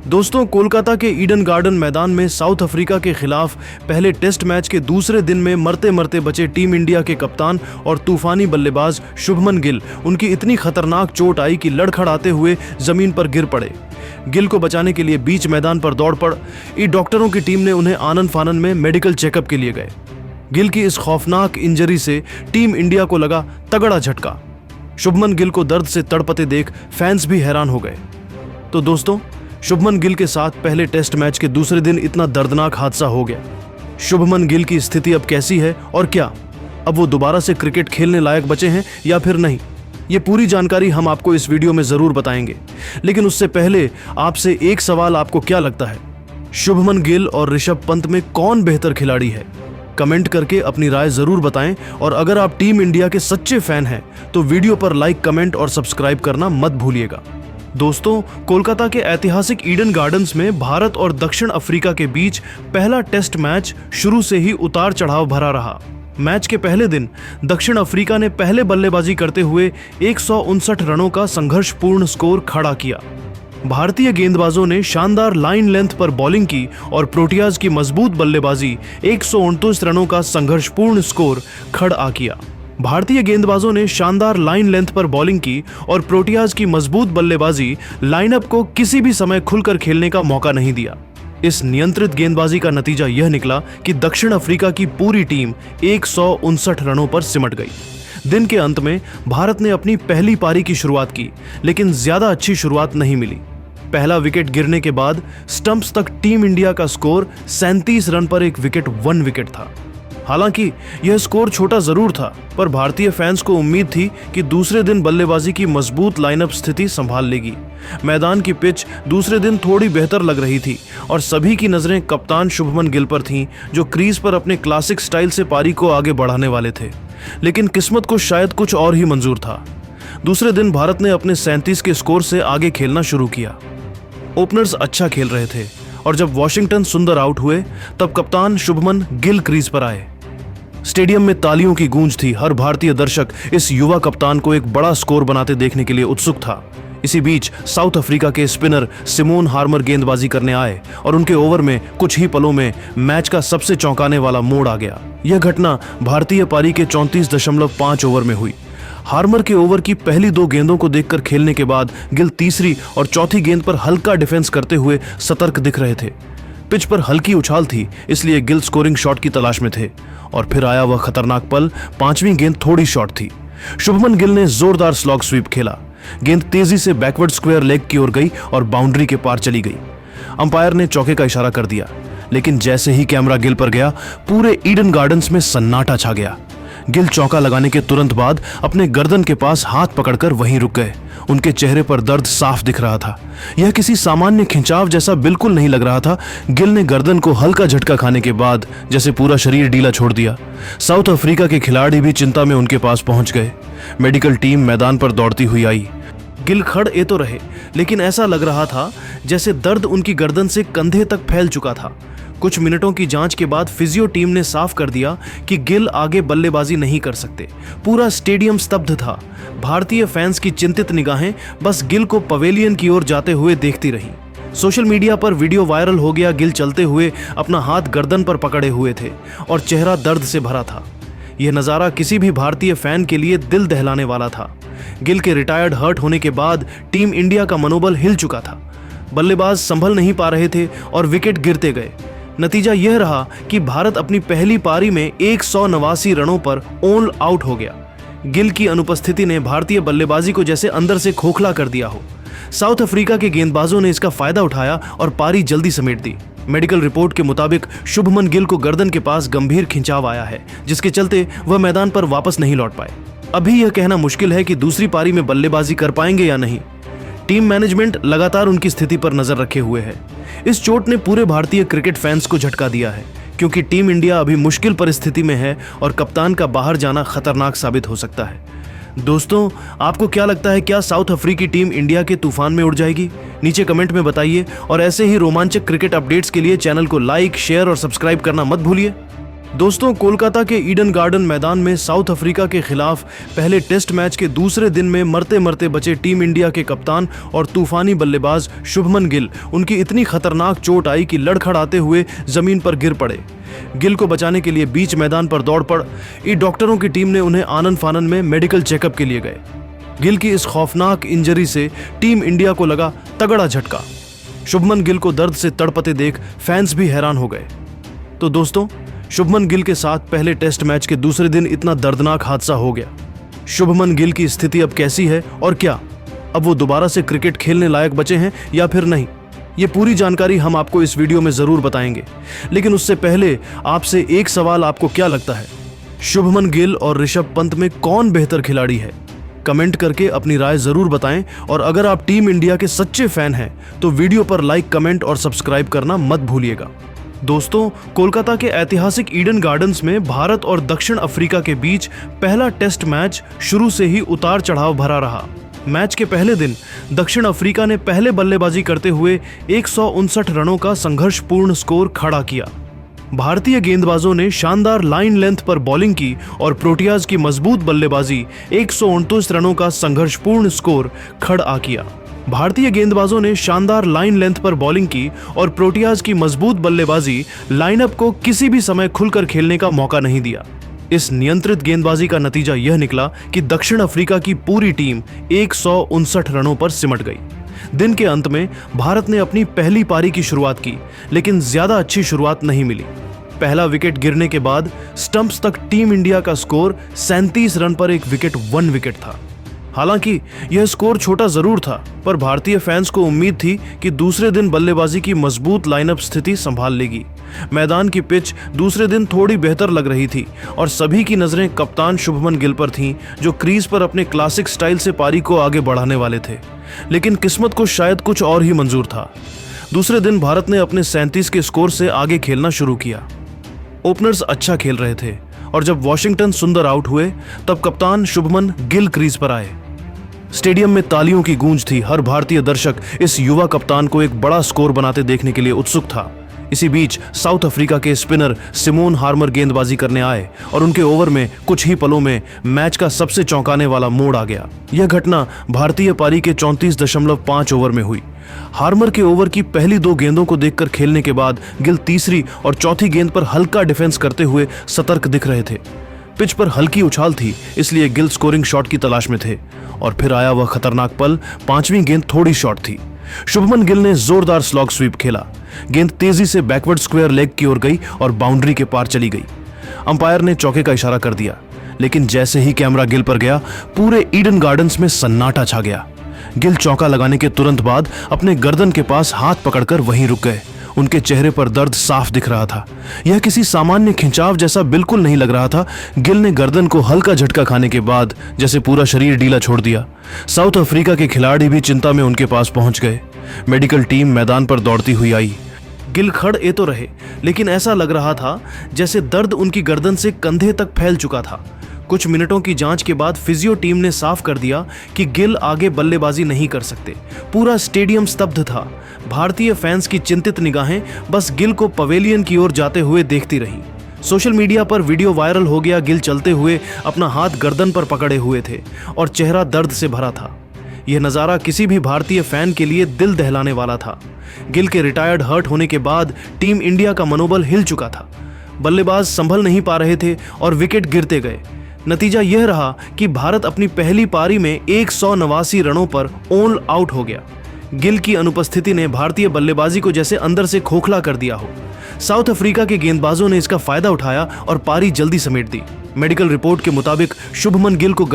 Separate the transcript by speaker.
Speaker 1: दोस्तों, कोलकाता के Eden garden मैदान में साउथ अफ्रीका के खिलाफ पहले टेस्ट मैच के दूसरे दिन में मरते मरते बचे टीम इंडिया के कप्तान और तूफानी बल्लेबाज शुभमन गिल उनकी इतनी खतरनाक चोट आई कि लड़खड़ाते हुए जमीन पर गिर पड़े। गिल को बचाने के लिए बीच मैदान पर दौड़ पड़ी डॉक्टरों की टीम ने उन्हें आनन फानन में मेडिकल चेकअप के लिए गए। गिल की इस खौफनाक इंजरी से टीम इंडिया को लगा तगड़ा झटका। शुभमन गिल को दर्द से तड़पते देख फैंस भी हैरान हो गए। तो दोस्तों, शुभमन गिल के साथ पहले टेस्ट मैच के दूसरे दिन इतना दर्दनाक हादसा हो गया। शुभमन गिल की स्थिति अब कैसी है और क्या अब वो दोबारा से क्रिकेट खेलने लायक बचे हैं या फिर नहीं, ये पूरी जानकारी हम आपको इस वीडियो में जरूर बताएंगे। लेकिन उससे पहले आपसे एक सवाल, आपको क्या लगता है, शुभमन गिल और ऋषभ पंत में कौन बेहतर खिलाड़ी है? कमेंट करके अपनी राय जरूर बताएं। और अगर आप टीम इंडिया के सच्चे फैन हैं तो वीडियो पर लाइक, कमेंट और सब्सक्राइब करना मत भूलिएगा। दोस्तों, कोलकाता के ऐतिहासिक ईडन गार्डन्स में भारत और दक्षिण अफ्रीका के बीच पहला टेस्ट मैच शुरू से ही उतार चढ़ाव भरा रहा। मैच के पहले दिन दक्षिण अफ्रीका ने पहले बल्लेबाजी करते हुए 159 रनों का संघर्षपूर्ण स्कोर खड़ा किया। भारतीय गेंदबाजों ने शानदार लाइन लेंथ पर बॉलिंग की और प्रोटियाज की मजबूत बल्लेबाजी 129 रनों का संघर्षपूर्ण स्कोर खड़ा किया। भारतीय गेंदबाजों ने शानदार लाइन लेंथ पर बॉलिंग की और प्रोटियाज की मजबूत बल्लेबाजी लाइनअप को किसी भी समय खुलकर खेलने का मौका नहीं दिया। इस नियंत्रित गेंदबाजी का नतीजा यह निकला कि दक्षिण अफ्रीका की पूरी टीम 159 रनों पर सिमट गई। दिन के अंत में भारत ने अपनी पहली पारी की शुरुआत की, लेकिन ज्यादा अच्छी शुरुआत नहीं मिली। पहला विकेट गिरने के बाद स्टंप्स तक टीम इंडिया का स्कोर 37 रन पर 1 विकेट था। हालांकि यह स्कोर छोटा जरूर था, पर भारतीय फैंस को उम्मीद थी कि दूसरे दिन बल्लेबाजी की मजबूत लाइनअप स्थिति संभाल लेगी। मैदान की पिच दूसरे दिन थोड़ी बेहतर लग रही थी और सभी की नजरें कप्तान शुभमन गिल पर थीं, जो क्रीज पर अपने क्लासिक स्टाइल से पारी को आगे बढ़ाने वाले थे। लेकिन किस्मत को शायद कुछ और ही मंजूर था। दूसरे दिन भारत ने अपने 37 के स्कोर से आगे खेलना शुरू किया। ओपनर्स अच्छा खेल रहे थे और जब वॉशिंगटन सुंदर आउट हुए तब कप्तान शुभमन गिल क्रीज पर आए। स्टेडियम में तालियों की गूंज थी। हर भारतीय दर्शक इस युवा कप्तान को एक बड़ा स्कोर बनाते देखने के लिए उत्सुक था। इसी बीच साउथ अफ्रीका के स्पिनर सिमोन हार्मर गेंदबाजी करने आए और उनके ओवर में कुछ ही पलों में मैच का सबसे चौंकाने वाला मोड़ आ गया। यह घटना भारतीय पारी के 34.5 ओवर में हुई। हार्मर के ओवर की पहली 2 गेंदों को देखकर खेलने के बाद गिल तीसरी और चौथी गेंद पर हल्का डिफेंस करते हुए सतर्क दिख रहे थे। पिच पर हल्की उछाल थी, इसलिए गिल स्कोरिंग शॉट की तलाश में थे और फिर आया वह खतरनाक पल। 5वीं गेंद थोड़ी शॉर्ट थी। शुभमन गिल ने जोरदार स्लॉग स्वीप खेला। गेंद तेजी से बैकवर्ड स्क्वायर लेग की ओर गई और बाउंड्री के पार चली गई। अंपायर ने चौके का इशारा कर दिया, लेकिन जैसे ही कैमरा गिल पर गया, पूरे ईडन गार्डन्स में सन्नाटा छा गया। गिल चौका लगाने के तुरंत बाद अपने गर्दन के पास हाथ पकड़कर वहीं रुक गए। उनके चेहरे पर दर्द साफ दिख रहा था। यह किसी सामान्य खिंचाव जैसा बिल्कुल नहीं लग रहा था। गिल ने गर्दन को हल्का झटका खाने के बाद जैसे पूरा शरीर ढीला छोड़ दिया। साउथ अफ्रीका के खिलाड़ी भी चिंता में उनके पास पहुंच गए। मेडिकल टीम मैदान पर दौड़ती हुई आई। गिल खड़े तो रहे, लेकिन ऐसा लग रहा था जैसे दर्द उनकी गर्दन से कंधे तक फैल चुका था। कुछ मिनटों की जांच के बाद फिजियो टीम ने साफ कर दिया कि गिल आगे बल्लेबाजी नहीं कर सकते। पूरा स्टेडियम स्तब्ध था। भारतीय फैंस की चिंतित निगाहें बस गिल को पवेलियन की ओर जाते हुए देखती रहीं। सोशल मीडिया पर वीडियो वायरल हो गया। गिल चलते हुए अपना हाथ गर्दन पर पकड़े हुए थे और चेहरा दर्द से भरा था। यह नज़ारा किसी भी भारतीय फैन के लिए दिल दहलाने वाला था। गिल के रिटायर्ड हर्ट होने के बाद टीम इंडिया का मनोबल हिल चुका था। बल्लेबाज संभल नहीं पा रहे थे और विकेट गिरते गए। नतीजा यह रहा कि भारत अपनी पहली पारी में 189 रनों पर ऑल आउट हो गया। गिल की अनुपस्थिति ने भारतीय बल्लेबाजी को जैसे अंदर से खोखला कर दिया हो। साउथ अफ्रीका के गेंदबाजों ने इसका फायदा उठाया और पारी जल्दी समेट दी। मेडिकल रिपोर्ट के मुताबिक शुभमन गिल को गर्दन के पास गंभीर खिंचाव आया है, जिसके चलते वह मैदान पर वापस नहीं लौट पाए। अभी यह कहना मुश्किल है कि दूसरी पारी में बल्लेबाजी कर पाएंगे या नहीं। टीम मैनेजमेंट लगातार उनकी स्थिति पर नजर रखे हुए है। इस चोट ने पूरे भारतीय क्रिकेट फैंस को झटका दिया है, क्योंकि टीम इंडिया अभी मुश्किल परिस्थिति में है और कप्तान का बाहर जाना खतरनाक साबित हो सकता है। दोस्तों, आपको क्या लगता है, क्या साउथ अफ्रीकी टीम इंडिया के तूफान में उड़ जाएगी? नीचे कमेंट में बताइए और ऐसे ही रोमांचक क्रिकेट अपडेट्स के लिए चैनल को लाइक, शेयर और सब्सक्राइब करना मत भूलिए। दोस्तों, कोलकाता के ईडन गार्डन मैदान में साउथ अफ्रीका के खिलाफ पहले टेस्ट मैच के दूसरे दिन में मरते मरते बचे टीम इंडिया के कप्तान और तूफानी बल्लेबाज शुभमन गिल उनकी इतनी खतरनाक चोट आई कि लड़खड़ाते हुए जमीन पर गिर पड़े। गिल को बचाने के लिए बीच मैदान पर दौड़ पड़ डॉक्टरों की टीम ने उन्हें आनन फानन में मेडिकल चेकअप के लिए गए। गिल की इस खौफनाक इंजरी से टीम इंडिया को लगा तगड़ा झटका। शुभमन गिल को दर्द से तड़पते देख फैंस भी हैरान हो गए। तो दोस्तों, शुभमन गिल के साथ पहले टेस्ट मैच के दूसरे दिन इतना दर्दनाक हादसा हो गया। शुभमन गिल की स्थिति अब कैसी है और क्या अब वो दोबारा से क्रिकेट खेलने लायक बचे हैं या फिर नहीं, ये पूरी जानकारी हम आपको इस वीडियो में जरूर बताएंगे। लेकिन उससे पहले आपसे एक सवाल, आपको क्या लगता है, शुभमन गिल और ऋषभ पंत में कौन बेहतर खिलाड़ी है? कमेंट करके अपनी राय जरूर बताएं। और अगर आप टीम इंडिया के सच्चे फैन हैं तो वीडियो पर लाइक, कमेंट और सब्सक्राइब करना मत भूलिएगा। दोस्तों, कोलकाता के ऐतिहासिक ईडन गार्डन्स में भारत और दक्षिण अफ्रीका के बीच पहला टेस्ट मैच शुरू से ही उतार चढ़ाव भरा रहा। मैच के पहले दिन दक्षिण अफ्रीका ने पहले बल्लेबाजी करते हुए 159 रनों का संघर्षपूर्ण स्कोर खड़ा किया। भारतीय गेंदबाजों ने शानदार लाइन लेंथ पर बॉलिंग की और प्रोटियाज की मजबूत बल्लेबाजी 129 रनों का संघर्षपूर्ण स्कोर खड़ा किया। भारतीय गेंदबाजों ने शानदार लाइन लेंथ पर बॉलिंग की और प्रोटियाज की मजबूत बल्लेबाजी लाइनअप को किसी भी समय खुलकर खेलने का मौका नहीं दिया। इस नियंत्रित गेंदबाजी का नतीजा यह निकला कि दक्षिण अफ्रीका की पूरी टीम 159 रनों पर सिमट गई। दिन के अंत में भारत ने अपनी पहली पारी की शुरुआत की, लेकिन ज्यादा अच्छी शुरुआत नहीं मिली। पहला विकेट गिरने के बाद स्टंप्स तक टीम इंडिया का स्कोर 37 रन पर 1 विकेट था। हालांकि यह स्कोर छोटा जरूर था, पर भारतीय फैंस को उम्मीद थी कि दूसरे दिन बल्लेबाजी की मजबूत लाइनअप स्थिति संभाल लेगी। मैदान की पिच दूसरे दिन थोड़ी बेहतर लग रही थी और सभी की नजरें कप्तान शुभमन गिल पर थीं, जो क्रीज पर अपने क्लासिक स्टाइल से पारी को आगे बढ़ाने वाले थे। लेकिन किस्मत को शायद कुछ और ही मंजूर था। दूसरे दिन भारत ने अपने 37 के स्कोर से आगे खेलना शुरू किया। ओपनर्स अच्छा खेल रहे थे और जब वॉशिंगटन सुंदर आउट हुए तब कप्तान शुभमन गिल क्रीज पर आए। स्टेडियम में तालियों की गूंज थी। हर भारतीय दर्शक इस युवा कप्तान को एक बड़ा स्कोर बनाते देखने के लिए उत्सुक था। इसी बीच साउथ अफ्रीका के स्पिनर सिमोन हार्मर गेंदबाजी करने आए और उनके ओवर में कुछ ही पलों में मैच का सबसे चौंकाने वाला मोड़ आ गया। यह घटना भारतीय पारी के 34.5 ओवर में हुई। हार्मर के ओवर की पहली 2 गेंदों को देखकर खेलने के बाद गिल तीसरी और चौथी गेंद पर हल्का डिफेंस करते हुए सतर्क दिख रहे थे। पिच पर हल्की उछाल थी, इसलिए गिल स्कोरिंग शॉट की तलाश में थे और फिर आया वह खतरनाक पल। 5वीं गेंद थोड़ी शॉर्ट थी। शुभमन गिल ने जोरदार स्लॉग स्वीप खेला। गेंद तेजी से बैकवर्ड स्क्वायर लेग की ओर गई और बाउंड्री के पार चली गई। अंपायर ने चौके का इशारा कर दिया, लेकिन जैसे ही कैमरा गिल पर गया, पूरे ईडन गार्डन्स में सन्नाटा छा गया। गिल चौका लगाने के तुरंत बाद अपने गर्दन के पास हाथ पकड़कर वहीं रुक गए। उनके चेहरे पर दर्द साफ दिख रहा था। यह किसी सामान्य खिंचाव जैसा बिल्कुल नहीं लग रहा था। गिल ने गर्दन को हल्का झटका खाने के बाद जैसे पूरा शरीर ढीला छोड़ दिया। साउथ अफ्रीका के खिलाड़ी भी चिंता में उनके पास पहुंच गए। मेडिकल टीम मैदान पर दौड़ती हुई आई। गिल खड़े तो रहे, लेकिन ऐसा लग रहा था जैसे दर्द उनकी गर्दन से कंधे तक फैल चुका था। कुछ मिनटों की जांच के बाद फिजियो टीम ने साफ कर दिया कि गिल आगे बल्लेबाजी नहीं कर सकते। पूरा स्टेडियम स्तब्ध था। भारतीय फैंस की चिंतित निगाहें बस गिल को पवेलियन की ओर जाते हुए देखती रहीं। सोशल मीडिया पर वीडियो वायरल हो गया। गिल चलते हुए अपना हाथ गर्दन पर पकड़े हुए थे और चेहरा दर्द से भरा था। यह नज़ारा किसी भी भारतीय फैन के लिए दिल दहलाने वाला था। गिल के रिटायर्ड हर्ट होने के बाद टीम इंडिया का मनोबल हिल चुका था। बल्लेबाज संभल नहीं पा रहे थे और विकेट गिरते गए। नतीजा यह रहा कि भारत अपनी पहली पारी में 189 रनों पर ऑल आउट हो गया। गिल की अनुपस्थिति ने भारतीय बल्लेबाजी को जैसे अंदर से खोखला कर दिया हो। साउथ अफ्रीका के गेंदबाजों ने इसका फायदा उठाया और पारी जल्दी समेट दी। मेडिकल रिपोर्ट के मुताबिक शुभमन गिल को